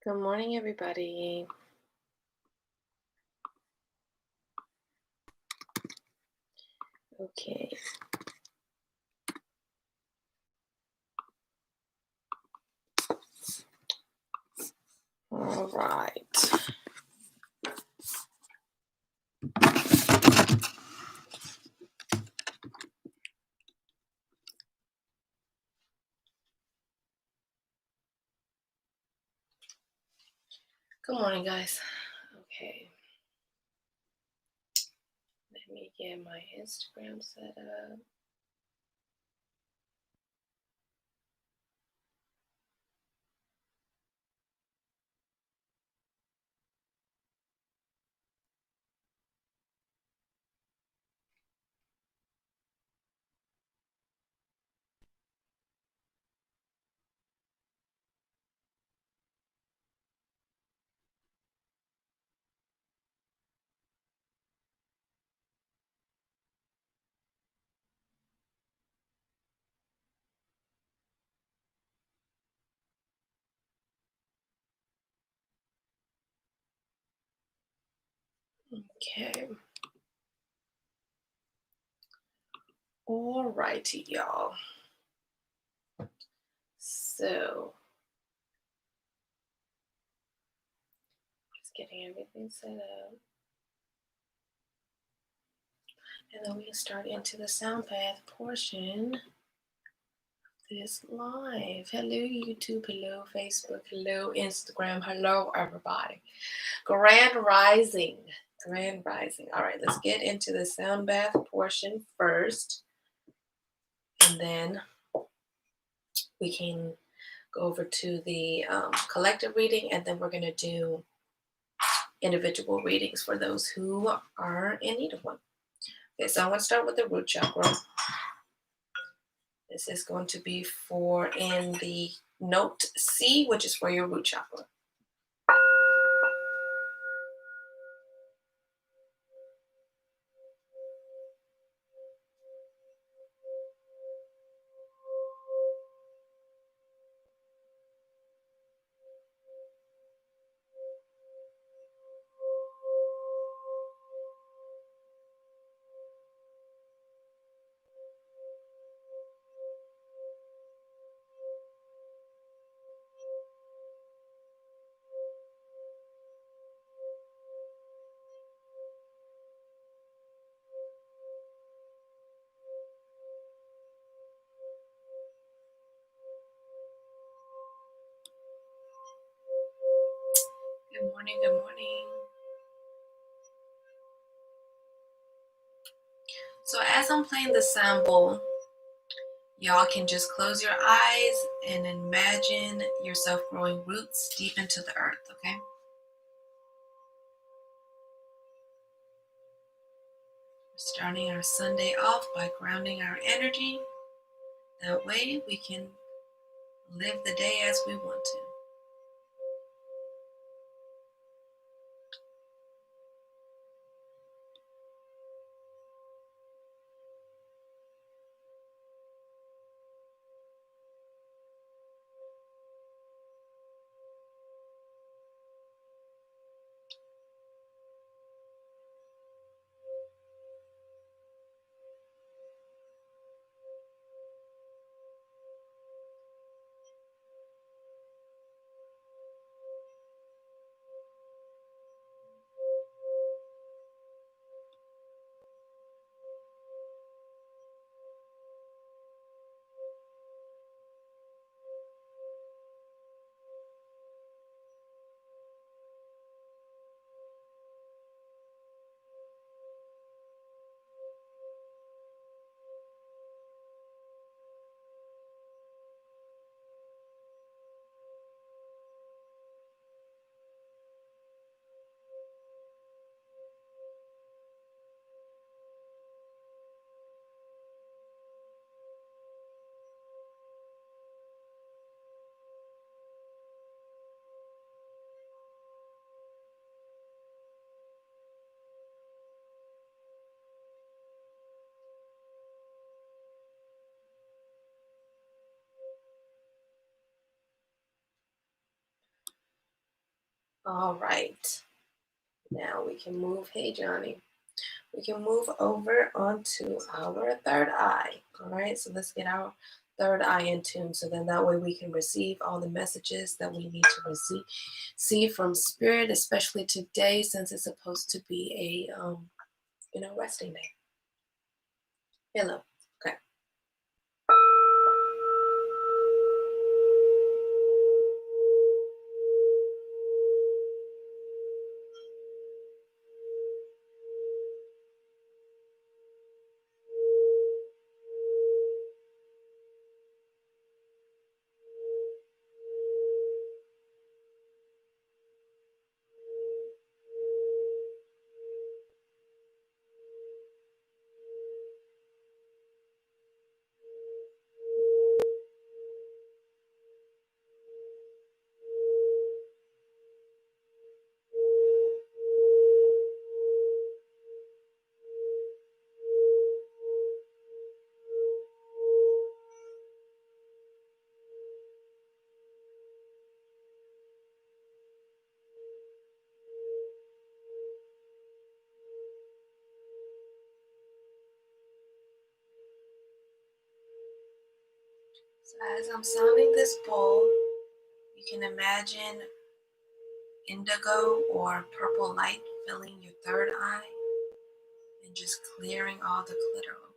Good morning, everybody. Okay. All right. Good morning, guys. Okay. Let me get my Instagram set up. Okay. All righty, y'all. So, just getting everything set up. And then we can start into the sound bath portion of this live. Hello, YouTube. Hello, Facebook. Hello, Instagram. Hello, everybody. Grand Rising. Grand Rising. All right, let's get into the sound bath portion first. And then we can go over to the collective reading, and then we're going to do individual readings for those who are in need of one. Okay, so I'm going to start with the root chakra. This is going to be for in the note C, which is for your root chakra. Good morning, good morning. So as I'm playing the sound bowl, y'all can just close your eyes and imagine yourself growing roots deep into the earth, okay? Starting our Sunday off by grounding our energy. That way we can live the day as we want to. All right. Now we can move. Hey, Johnny. We can move over onto our third eye. All right. So let's get our third eye in tune. So then that way we can receive all the messages that we need to receive from spirit, especially today since it's supposed to be a resting day. Hello. Okay. So as I'm sounding this bowl, you can imagine indigo or purple light filling your third eye and just clearing all the clutter away.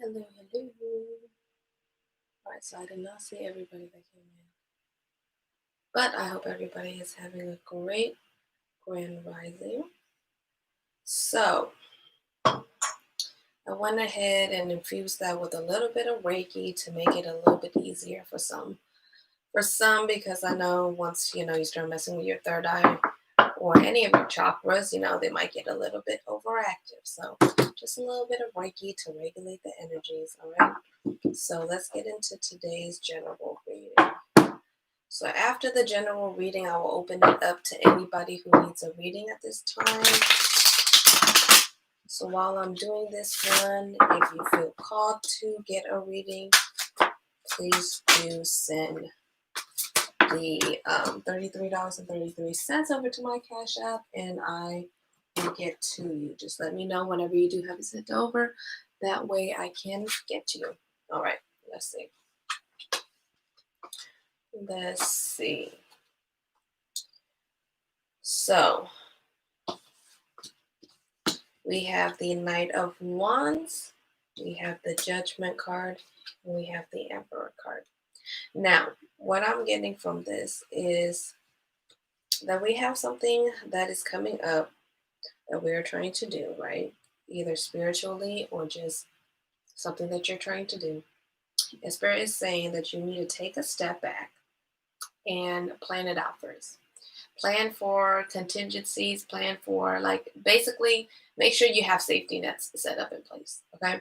Hello, hello. All right, so I did not see everybody that came in, but I hope everybody is having a great grand rising. So I went ahead and infused that with a little bit of Reiki to make it a little bit easier for some. For some, because I know once you start messing with your third eye or any of your chakras, they might get a little bit overactive. So just a little bit of Reiki to regulate the energies. All right. So let's get into today's general reading. So after the general reading, I will open it up to anybody who needs a reading at this time. So while I'm doing this one, if you feel called to get a reading, please do send the $33.33 over to my Cash App, and I will get to you. Just let me know whenever you do have it sent over. That way I can get to you. All right, let's see. Let's see. So we have the Knight of Wands, we have the Judgment card, and we have the Emperor card. Now, what I'm getting from this is that we have something that is coming up that we're trying to do, right? Either spiritually or just something that you're trying to do. And Spirit is saying that you need to take a step back and plan it out first. Plan for contingencies, plan for, like, basically make sure you have safety nets set up in place. Okay.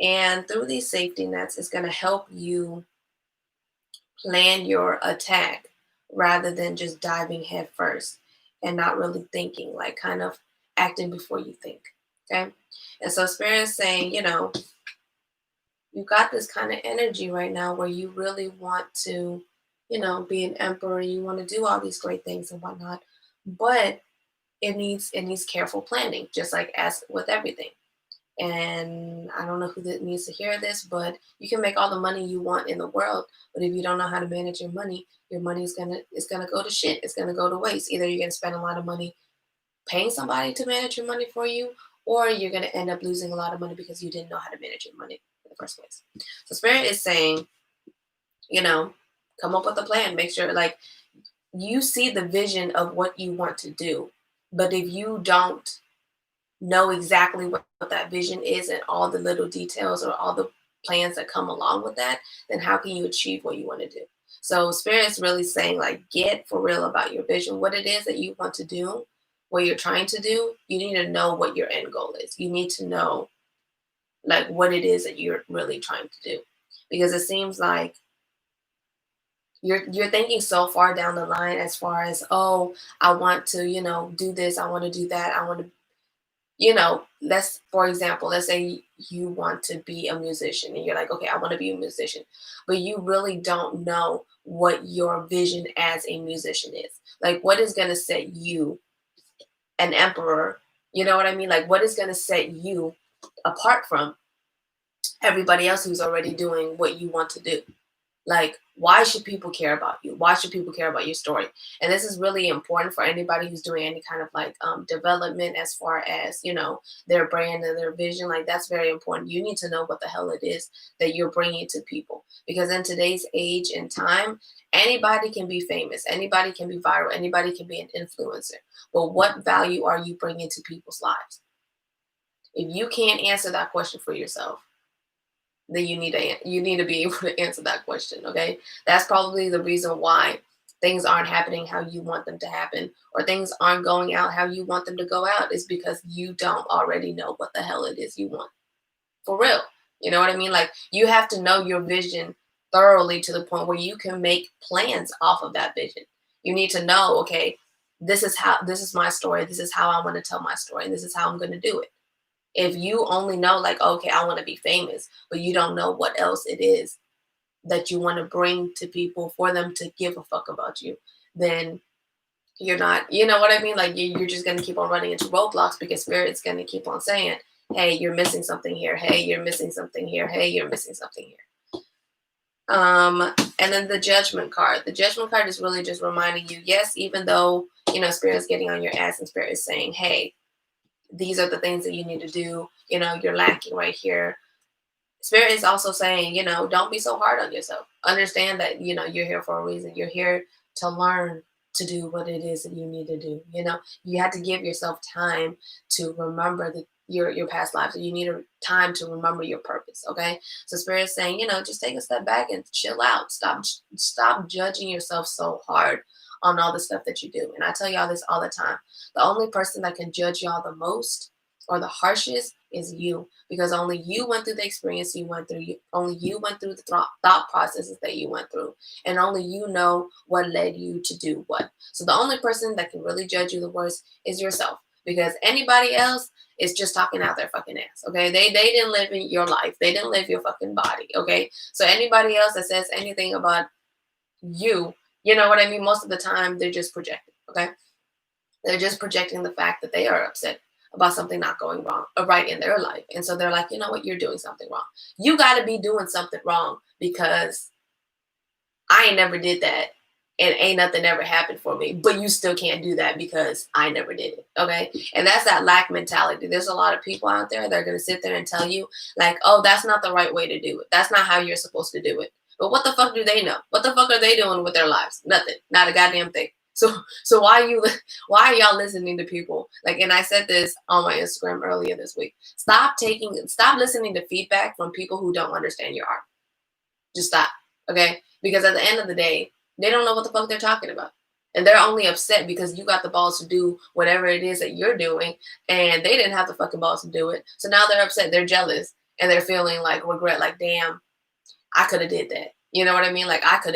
And through these safety nets, it's going to help you plan your attack rather than just diving head first and not really thinking, like kind of acting before you think. Okay. And so Spirit is saying, you got this kind of energy right now where you really want to, be an emperor, you want to do all these great things and whatnot. But it needs careful planning, just like as with everything. And I don't know who that needs to hear this, but you can make all the money you want in the world, but if you don't know how to manage your money is gonna go to shit. It's gonna go to waste. Either you're gonna spend a lot of money paying somebody to manage your money for you, or you're gonna end up losing a lot of money because you didn't know how to manage your money in the first place. So Spirit is saying, you know, come up with a plan. Make sure, like, you see the vision of what you want to do, but if you don't know exactly what that vision is and all the little details or all the plans that come along with that, then how can you achieve what you want to do? So Spirit's really saying, like, get for real about your vision, what it is that you want to do, what you're trying to do. You need to know what your end goal is. You need to know, like, what it is that you're really trying to do, because it seems like you're thinking so far down the line, as far as, oh, I want to, do this, I want to do that, I want to, let's, for example, let's say you want to be a musician and you're like, okay, I want to be a musician, but you really don't know what your vision as a musician is. Like, what is going to set you an emperor? You know what I mean? Like, what is going to set you apart from everybody else who's already doing what you want to do? Like, why should people care about you? Why should people care about your story? And this is really important for anybody who's doing any kind of, like, development as far as, their brand and their vision. Like, that's very important. You need to know what the hell it is that you're bringing to people, because in today's age and time, anybody can be famous, anybody can be viral, anybody can be an influencer. But what value are you bringing to people's lives? If you can't answer that question for yourself, then you need to be able to answer that question. Okay, that's probably the reason why things aren't happening how you want them to happen, or things aren't going out how you want them to go out, is because you don't already know what the hell it is you want, for real. You know what I mean? Like, you have to know your vision thoroughly, to the point where you can make plans off of that vision. You need to know, okay, this is my story, this is how I want to tell my story, and this is how I'm going to do it. If you only know, like, okay, I want to be famous, but you don't know what else it is that you want to bring to people for them to give a fuck about you, then you're not, you know what I mean? Like, you're just going to keep on running into roadblocks, because Spirit's going to keep on saying, hey, you're missing something here. Hey, you're missing something here. Hey, you're missing something here. And then the judgment card. The judgment card is really just reminding you, yes, even though, Spirit is getting on your ass, and Spirit is saying, hey, these are the things that you need to do. You're lacking right here. Spirit is also saying, don't be so hard on yourself. Understand that, you're here for a reason. You're here to learn to do what it is that you need to do. You have to give yourself time to remember your past lives. You need time to remember your purpose. Okay. So Spirit is saying, just take a step back and chill out. Stop judging yourself so hard on all the stuff that you do. And I tell y'all this all the time. The only person that can judge y'all the most or the harshest is you, because only you went through the experience you went through. Only you went through the thought processes that you went through, and only you know what led you to do what. So the only person that can really judge you the worst is yourself, because anybody else is just talking out their fucking ass. Okay, they didn't live in your life. They didn't live your fucking body. Okay, so anybody else that says anything about you, you know what I mean? Most of the time, they're just projecting. Okay, they're just projecting the fact that they are upset about something not going wrong or right in their life. And so they're like, you know what, you're doing something wrong. You got to be doing something wrong, because I ain't never did that and ain't nothing ever happened for me, but you still can't do that because I never did it. Okay. And that's that lack mentality. There's a lot of people out there that are going to sit there and tell you, like, oh, that's not the right way to do it. That's not how you're supposed to do it. But what the fuck do they know? What the fuck are they doing with their lives? Nothing. Not a goddamn thing. So why are y'all listening to people? Like, and I said this on my Instagram earlier this week. Stop listening to feedback from people who don't understand your art. Just stop. Okay? Because at the end of the day, They don't know what the fuck they're talking about. And they're only upset because you got the balls to do whatever it is that you're doing, and they didn't have the fucking balls to do it. So now they're upset, they're jealous, and they're feeling like regret, like, damn, I could have did that. You know what I mean? Like I could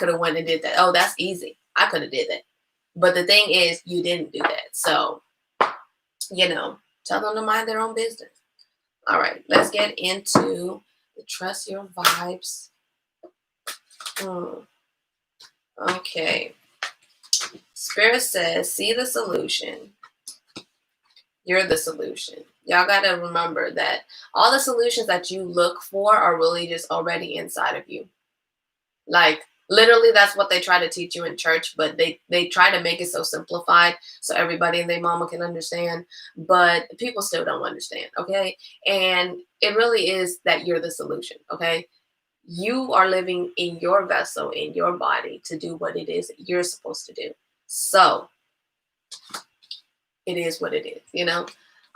have went and did that. Oh, that's easy. I could have did that. But the thing is, you didn't do that. So, tell them to mind their own business. All right, let's get into the trust your vibes. Okay. Spirit says, see the solution. You're the solution. Y'all got to remember that all the solutions that you look for are really just already inside of you. Like, literally, that's what they try to teach you in church, but they try to make it so simplified so everybody and their mama can understand, but people still don't understand, okay? And it really is that you're the solution, okay? You are living in your vessel, in your body, to do what it is that you're supposed to do. So, it is what it is,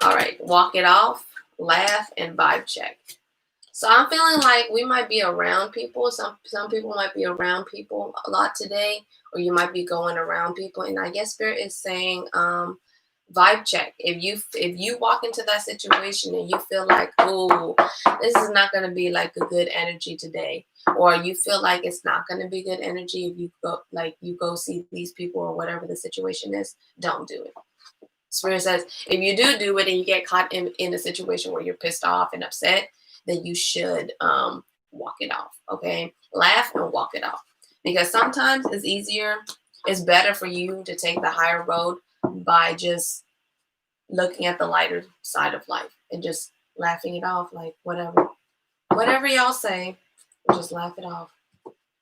All right, walk it off, laugh, and vibe check. So I'm feeling like we might be around people. Some people might be around people a lot today, or you might be going around people. And I guess Spirit is saying, vibe check. If you walk into that situation and you feel like, oh, this is not going to be like a good energy today, or you feel like it's not going to be good energy if you go see these people or whatever the situation is, don't do it. Spirit says, if you do it and you get caught in a situation where you're pissed off and upset, then you should walk it off, okay? Laugh and walk it off. Because sometimes it's better for you to take the higher road by just looking at the lighter side of life and just laughing it off, like whatever y'all say, just laugh it off.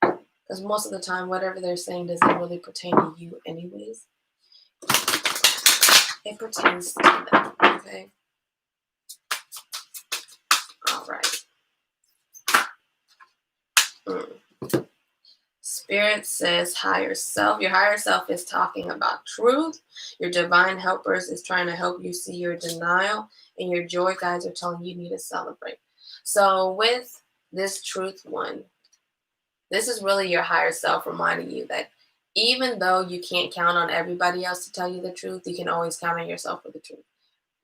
Because most of the time, whatever they're saying doesn't really pertain to you anyways. It pertains to them, okay? All right. Spirit says higher self. Your higher self is talking about truth. Your divine helpers is trying to help you see your denial. And your joy guides are telling you need to celebrate. So with this truth one, this is really your higher self reminding you that even though you can't count on everybody else to tell you the truth, you can always count on yourself for the truth.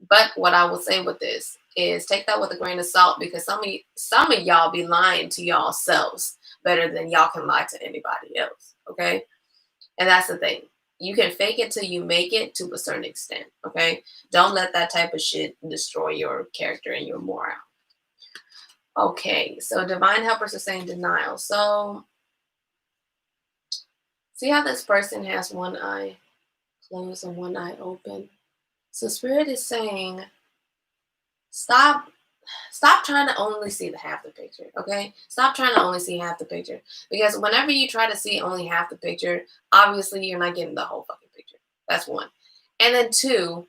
But what I will say with this is take that with a grain of salt, because some of y'all be lying to y'all selves better than y'all can lie to anybody else, okay? And that's the thing. You can fake it till you make it to a certain extent, okay? Don't let that type of shit destroy your character and your morale. Okay, so divine helpers are saying denial. So see how this person has one eye closed and one eye open? So Spirit is saying, stop trying to only see the half the picture, okay? Stop trying to only see half the picture. Because whenever you try to see only half the picture, obviously you're not getting the whole fucking picture. That's one. And then two,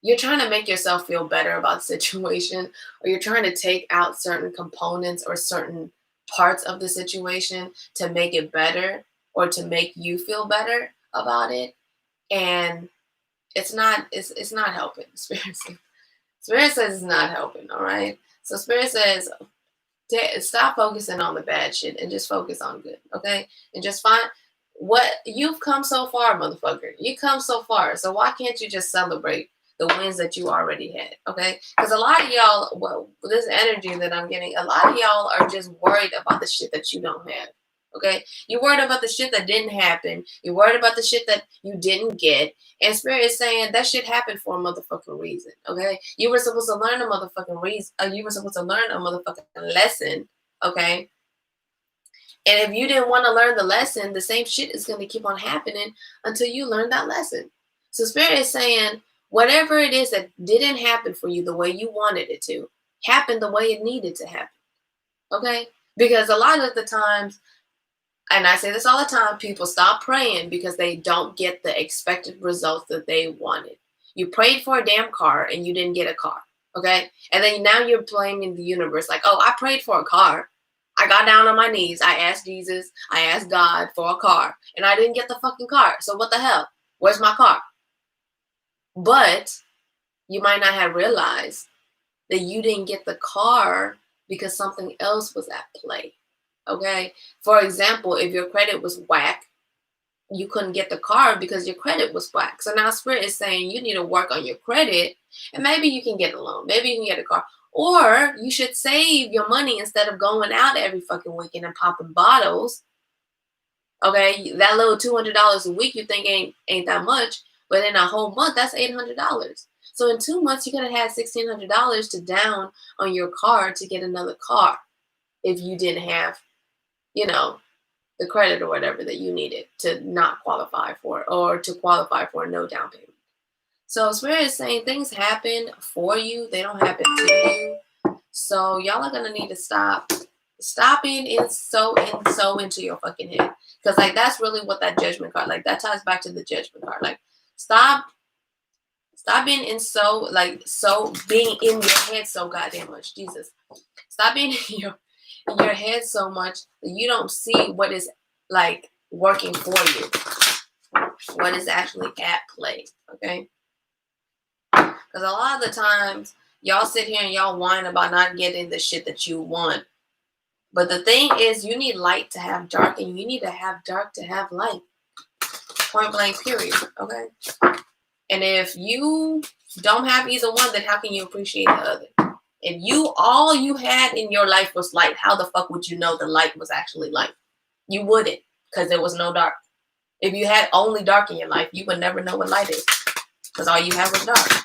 you're trying to make yourself feel better about the situation, or you're trying to take out certain components or certain parts of the situation to make it better or to make you feel better about it. And it's not helping. Spirit says it's not helping, all right? So Spirit says, stop focusing on the bad shit and just focus on good, okay? And just find what you've come so far, motherfucker. You come so far. So why can't you just celebrate the wins that you already had, okay? Because a lot of y'all, well, this energy that I'm getting, a lot of y'all are just worried about the shit that you don't have, okay? You're worried about the shit that didn't happen. You're worried about the shit that you didn't get. And Spirit is saying that shit happened for a motherfucking reason, okay? You were supposed to learn a motherfucking reason. You were supposed to learn a motherfucking lesson, okay? And if you didn't want to learn the lesson, the same shit is going to keep on happening until you learn that lesson. So Spirit is saying, whatever it is that didn't happen for you the way you wanted it to, happen the way it needed to happen, okay? Because a lot of the times, and I say this all the time, people stop praying because they don't get the expected results that they wanted. You prayed for a damn car and you didn't get a car, okay? And then now you're blaming the universe like, oh, I prayed for a car. I got down on my knees. I asked Jesus. I asked God for a car. And I didn't get the fucking car. So what the hell? Where's my car? But you might not have realized that you didn't get the car because something else was at play. Okay. For example, if your credit was whack you couldn't get the car because your credit was black. So now Spirit is saying you need to work on your credit, and maybe you can get a loan. Maybe you can get a car. Or you should save your money instead of going out every fucking weekend and popping bottles. Okay, that little $200 a week you think ain't that much, but in a whole month, that's $800. So in 2 months, you could have had $1,600 to down on your car to get another car if you didn't have, the credit or whatever that you needed to not qualify for, or to qualify for no down payment. So Spirit is saying things happen for you. They don't happen to you. So y'all are going to need to stop being so into your fucking head. Because like, that's really what that Judgment card, like that ties back to the Judgment card. Like stop being being in your head so goddamn much. Jesus. Stop being in your head so much that you don't see what is like working for you, what is actually at play. Okay, because a lot of the times y'all sit here and y'all whine about not getting the shit that you want, but the thing is, you need light to have dark, and you need to have dark to have light. Point blank, period. Okay, and if you don't have either one, then how can you appreciate the other? If all you had in your life was light, how the fuck would you know the light was actually light? You wouldn't, because there was no dark. If you had only dark in your life, you would never know what light is, because all you had was dark.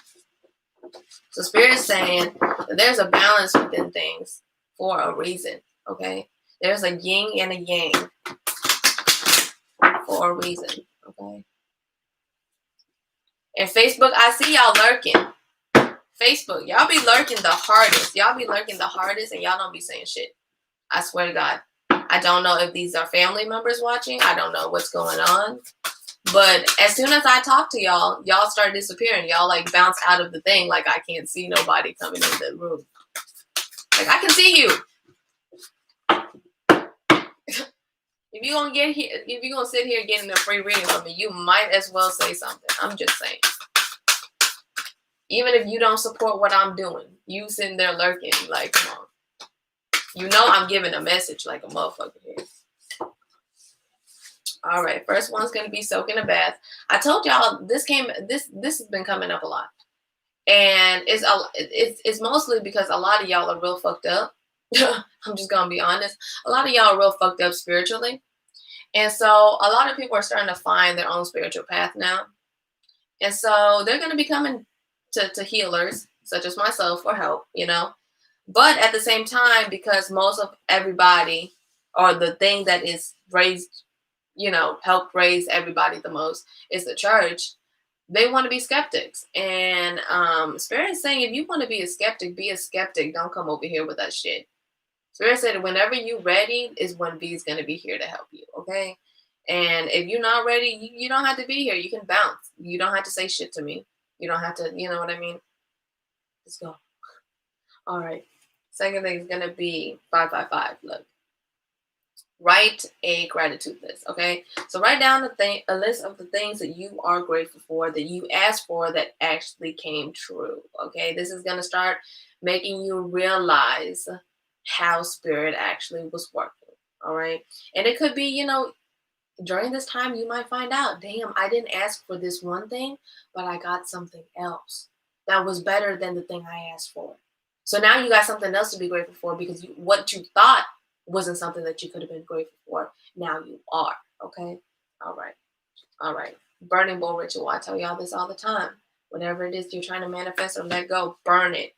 So Spirit is saying that there's a balance within things for a reason, okay? There's a yin and a yang for a reason, okay? And Facebook, I see y'all lurking. Facebook, y'all be lurking the hardest. Y'all be lurking the hardest, and y'all don't be saying shit. I swear to God. I don't know if these are family members watching. I don't know what's going on. But as soon as I talk to y'all, y'all start disappearing. Y'all like bounce out of the thing like I can't see nobody coming in the room. Like, I can see you. If you're gonna sit here getting a free reading from me, you might as well say something. I'm just saying. Even if you don't support what I'm doing, you sitting there lurking, like, come on. You know I'm giving a message like a motherfucker here. All right, first one's gonna be soaking a bath. I told y'all this has been coming up a lot, and it's mostly because a lot of y'all are real fucked up. I'm just gonna be honest. A lot of y'all are real fucked up spiritually, and so a lot of people are starting to find their own spiritual path now, and so they're gonna be coming to healers such as myself for help, But at the same time, because most of everybody, or the thing that is raised, help raise everybody the most is the church, they want to be skeptics. And Spirit is saying, if you want to be a skeptic, be a skeptic. Don't come over here with that shit. Spirit said, whenever you're ready is when B is going to be here to help you, okay? And if you're not ready, you don't have to be here. You can bounce. You don't have to say shit to me. You don't have to, you know what I mean? Let's go. All right. Second thing is going to be 555. Look. Write a gratitude list, okay? So write down a list of the things that you are grateful for, that you asked for, that actually came true, okay? This is going to start making you realize how Spirit actually was working, all right? And it could be, during this time, you might find out, damn, I didn't ask for this one thing, but I got something else that was better than the thing I asked for. So now you got something else to be grateful for, because what you thought wasn't something that you could have been grateful for. Now you are, okay? All right. Burning bowl ritual. I tell y'all this all the time. Whatever it is you're trying to manifest or let go, burn it.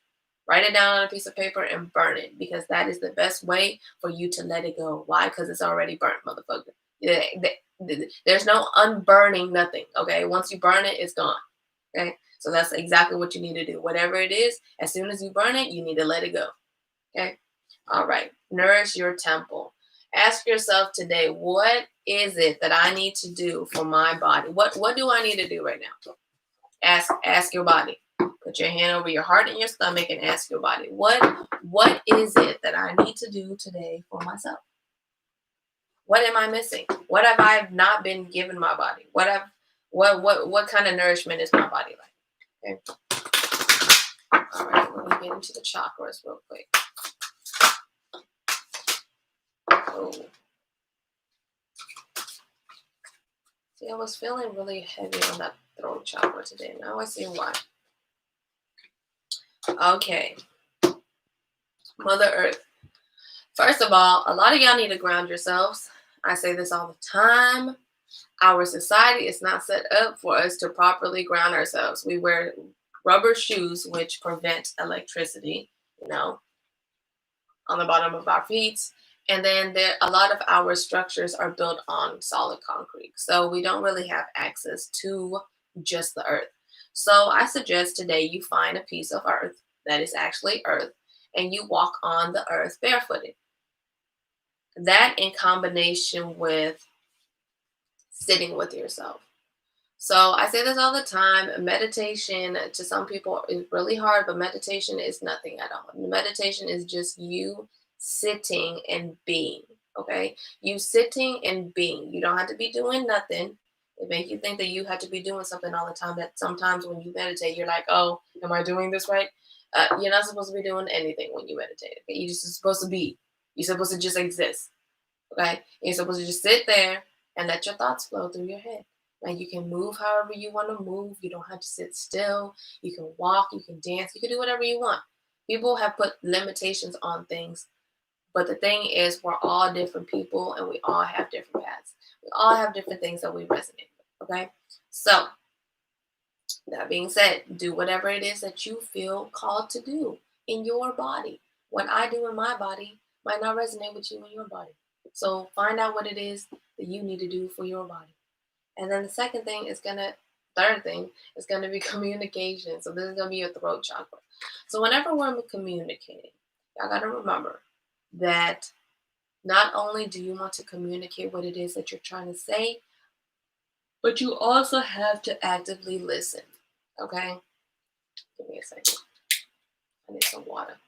Write it down on a piece of paper and burn it, because that is the best way for you to let it go. Why? Because it's already burnt, motherfucker. There's no unburning nothing, okay? Once you burn it, it's gone, okay? So that's exactly what you need to do. Whatever it is, as soon as you burn it, you need to let it go, okay? All right. Nourish your temple. Ask yourself today, what is it that I need to do for my body? What do I need to do right now? Ask your body. Put your hand over your heart and your stomach and ask your body, what is it that I need to do today for myself? What am I missing? What have I not been given my body? What kind of nourishment is my body like? Okay. All right, let me get into the chakras real quick. Oh. See, I was feeling really heavy on that throat chakra today. Now I see why. Okay. Mother Earth. First of all, a lot of y'all need to ground yourselves. I say this all the time. Our society is not set up for us to properly ground ourselves. We wear rubber shoes, which prevent electricity, on the bottom of our feet. And then a lot of our structures are built on solid concrete. So we don't really have access to just the earth. So I suggest today you find a piece of earth that is actually earth and you walk on the earth barefooted. That in combination with sitting with yourself. So I say this all the time. Meditation to some people is really hard, but meditation is nothing at all. Meditation is just you sitting and being. Okay, you sitting and being. You don't have to be doing nothing. It makes you think that you have to be doing something all the time. That sometimes when you meditate, you're like, "Oh, am I doing this right?" You're not supposed to be doing anything when you meditate. Okay? You're just supposed to be. You're supposed to just exist. Okay, you're supposed to just sit there and let your thoughts flow through your head. Like you can move however you want to move. You don't have to sit still. You can walk, you can dance, you can do whatever you want. People have put limitations on things, but the thing is, we're all different people and we all have different paths. We all have different things that we resonate with. Okay, so that being said, do whatever it is that you feel called to do in your body. What I do in my body might not resonate with you in your body. So find out what it is that you need to do for your body. And then the third thing is gonna be communication. So this is gonna be your throat chakra. So whenever we're communicating, y'all gotta remember that not only do you want to communicate what it is that you're trying to say, but you also have to actively listen. Okay? Give me a second. I need some water.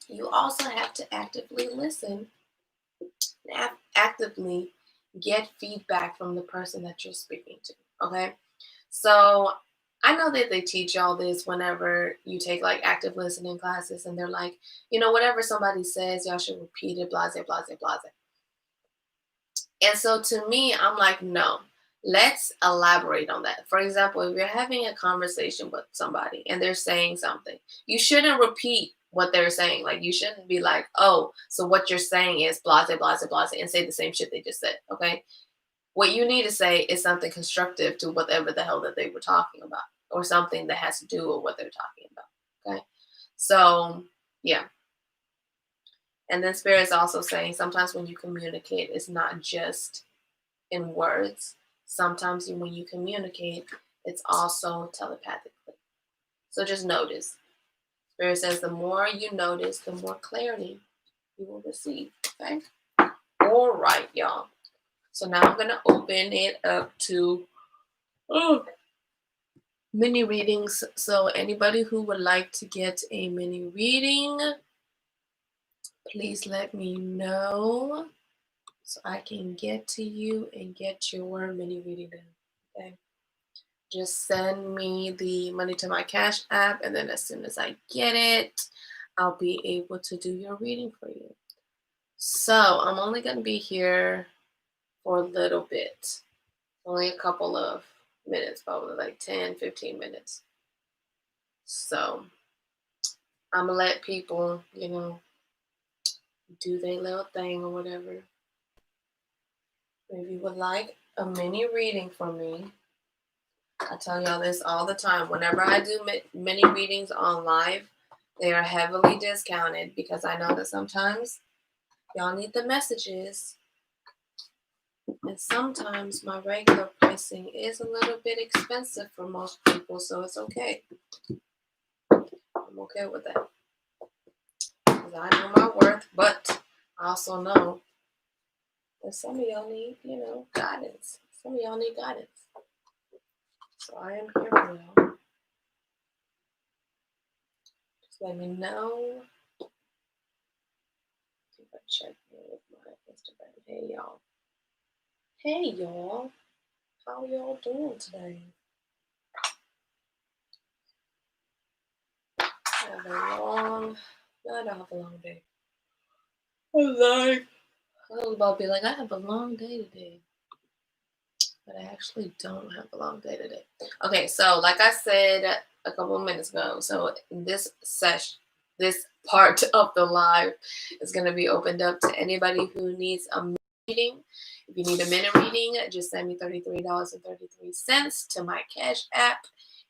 You also have to actively listen and actively get feedback from the person that you're speaking to. Okay? So I know that they teach y'all this whenever you take like active listening classes and they're like, whatever somebody says, y'all should repeat it, blase, blase, blase. And so to me, I'm like, no, let's elaborate on that. For example, if you're having a conversation with somebody and they're saying something, you shouldn't repeat what they're saying. Like you shouldn't be like, oh, so what you're saying is blase, blase, blase, and say the same shit they just said. Okay. What you need to say is something constructive to whatever the hell that they were talking about, or something that has to do with what they're talking about. Okay. So yeah. And then Spirit is also saying sometimes when you communicate, it's not just in words. Sometimes when you communicate, it's also telepathically. So just notice. Spirit says the more you notice, the more clarity you will receive. Okay. All right, y'all. So now I'm going to open it up to mini readings. So anybody who would like to get a mini reading, please let me know so I can get to you and get your mini reading done. Okay. Just send me the money to my Cash app, and then as soon as I get it, I'll be able to do your reading for you. So I'm only going to be here for a little bit. Only a couple of minutes, probably like 10, 15 minutes. So I'm going to let people, do their little thing or whatever. If you would like a mini reading from me, I tell y'all this all the time. Whenever I do mini readings on live, they are heavily discounted because I know that sometimes y'all need the messages. And sometimes my regular pricing is a little bit expensive for most people, so it's okay. I'm okay with that. Because I know my worth, but I also know that some of y'all need, guidance. Some of y'all need guidance. So I am here for y'all. Just let me know. See if I check in with my Instagram. Hey, y'all. Hey, y'all. How y'all doing today? I don't have a long day. I'm like, I was about to be like, I have a long day today. But I actually don't have a long day today. Okay, so like I said a couple of minutes ago, so this session, this part of the live is going to be opened up to anybody who needs a minute reading. If you need a minute reading, just send me $33.33 to my Cash App,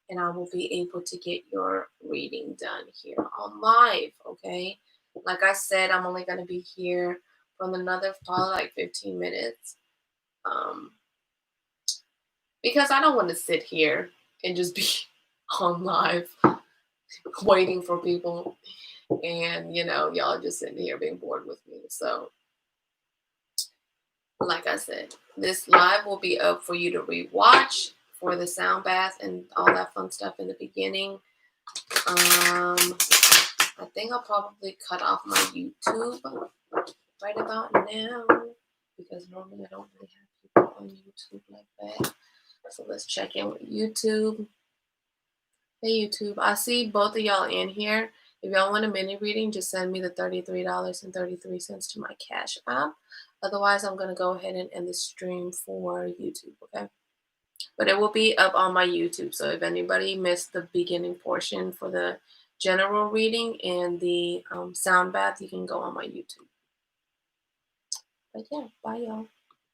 and I will be able to get your reading done here on live. Okay, like I said, I'm only going to be here for another probably like 15 minutes. Because I don't want to sit here and just be on live waiting for people and y'all just sitting here being bored with me. So like I said, this live will be up for you to rewatch for the sound bath and all that fun stuff in the beginning. I think I'll probably cut off my YouTube right about now because normally I don't really have people on YouTube like that. So let's check in with YouTube. Hey YouTube, I see both of y'all in here. If y'all want a mini reading, just send me the $33.33 to my Cash App. Otherwise, I'm going to go ahead and end the stream for YouTube, okay? But it will be up on my YouTube. So if anybody missed the beginning portion for the general reading and the sound bath, you can go on my YouTube. But yeah, bye y'all.